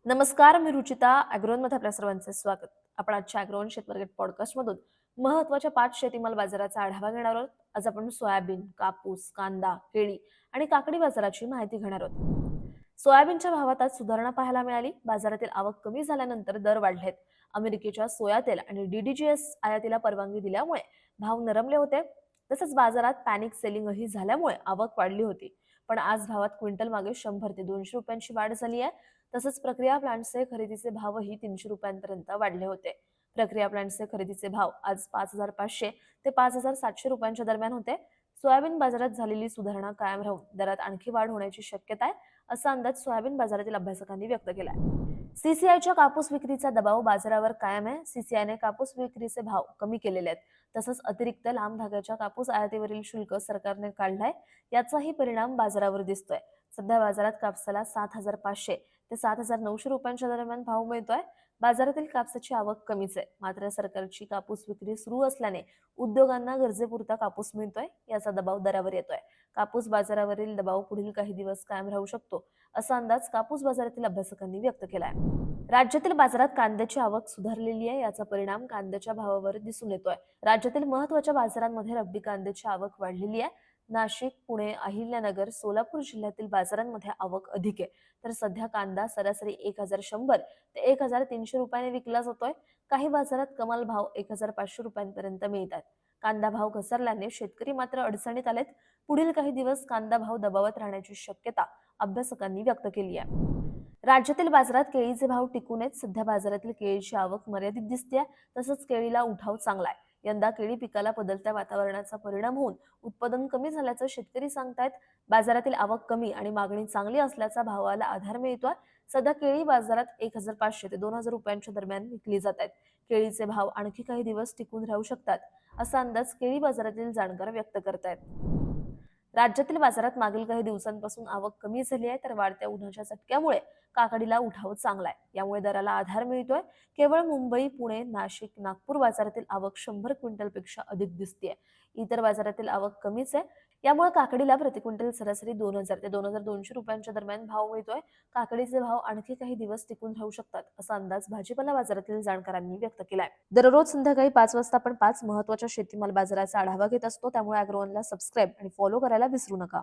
नमस्कार, मी रुचिता. ॲग्रोनमध्ये आपल्या सर्वांचे स्वागत. आपण आजच्या ॲग्रोन शेतमार्केट पॉडकास्टमधून महत्त्वाच्या 5 शेतीमाल बाजाराचा आढावा घेणार आहोत. आज आपण सोयाबीन, कापूस, कांदा, केळी आणि काकडी बाजाराची माहिती घेणार आहोत. सोयाबीनच्या भावात आज सुधारणा पाहायला मिळाली. बाजारातील आवक कमी झाल्यानंतर दर वाढलेत. अमेरिकेच्या सोया तेल आणि DDGS आयातीला परवानगी दिल्यामुळे भाव नरमले होते. तसंच बाजारात पॅनिक सेलिंगही झाल्यामुळे आवक वाढली होती. पण आज भावात क्विंटल मागे 100 ते 200 रुपयांची वाढ झाली आहे. तसंच प्रक्रिया प्लांटचे खरेदीचे भावही 300 रुपयांपर्यंत वाढले होते. प्रक्रिया प्लांटचे खरेदीचे भाव आज 5,500 ते 5,700 रुपयांच्या दरम्यान होते. सोयाबीन बाजारात झालेली सुधारणा कायम राहून दरात आणखी वाढ होण्याची शक्यता आहे, असा अंदाज सोयाबीन बाजारातील अभ्यासकांनी व्यक्त केलाय. सीसीआयच्या कापूस विक्रीचा दबाव बाजारावर कायम आहे. सीसीआयने कापूस विक्रीचे भाव कमी केलेले आहेत. तसंच अतिरिक्त लांब धाग्याच्या कापूस आयातीवरील शुल्क सरकारने काढलाय. याचाही परिणाम बाजारावर दिसतोय. सध्या बाजारात कापसाला 7,500 ते 7,900 रुपयांच्या दरम्यान भाव मिळतोय. बाजारातील कापसाची आवक कमीच आहे. मात्र सरकारची कापूस विक्री सुरू असल्याने उद्योगांना गरजेपुरता कापूस मिळतोय. याचा दबाव दरावर येतोय. कापूस बाजारावरील दबाव पुढील काही दिवस कायम राहू शकतो, असा अंदाज कापूस बाजारातील अभ्यासकांनी व्यक्त केलाय. राज्यातील बाजारात कांद्याची आवक सुधारलेली आहे. याचा परिणाम कांद्याच्या भावावर दिसून येतोय. राज्यातील महत्त्वाच्या बाजारांमध्ये रब्बी कांद्याची आवक वाढलेली आहे. नाशिक, पुणे, अहिल्यानगर, सोलापूर जिल्ह्यातील बाजारांमध्ये आवक अधिक आहे. तर सध्या कांदा सरासरी 1,100 ते 1,300 रुपयाने विकला जातोय. काही बाजारात कमाल भाव 1,500 रुपयांपर्यंत मिळतात. कांदा भाव घसरल्याने शेतकरी मात्र अडचणीत आलेत. पुढील काही दिवस कांदा भाव दबावात राहण्याची शक्यता अभ्यासकांनी व्यक्त केली आहे. राज्यातील बाजारात केळीचे भाव टिकून आहेत. सध्या बाजारातील केळीची आवक मर्यादित दिसते. तसंच केळीला उठाव चांगला आहे. यंदा केळी पिकाला बदलत्या वातावरणाचा परिणाम होऊन उत्पादन कमी झाल्याचं शेतकरी सांगतायत. बाजारातील आवक कमी आणि मागणी चांगली असल्याचा भावाला आधार मिळतोय. सध्या केळी बाजारात 1,500 ते 2,000 रुपयांच्या दरम्यान विकली जात आहेत. केळीचे भाव आणखी काही दिवस टिकून राहू शकतात, असा अंदाज केळी बाजारातील जाणकार व्यक्त करतायत. राज्यातील बाजारात मागील काही दिवसांपासून आवक कमी झाली आहे. तर वाढत्या उन्हाच्या चटक्यामुळे काकडीला उठाव चांगला आहे. यामुळे दराला आधार मिळतोय. केवळ मुंबई, पुणे, नाशिक, नागपूर बाजारातील आवक 100 क्विंटलपेक्षा अधिक दिसतेय. इतर बाजारातील आवक कमीच आहे. यामुळे काकडीला प्रति क्विंटल सरासरी 2,000 ते 2,200 रुपयांच्या दरम्यान भाव मिळतोय. काकडीचे भाव आणखी काही दिवस टिकून राहू शकतात, असा अंदाज भाजीपाला बाजारातील जाणकारांनी व्यक्त केलाय. दररोज संध्याकाळी 5 वाजता आपण 5 महत्त्वाच्या शेतीमाल बाजाराचा आढावा घेत असतो. त्यामुळे अॅग्रोवनला सबस्क्राईब आणि फॉलो करायला विसरू नका.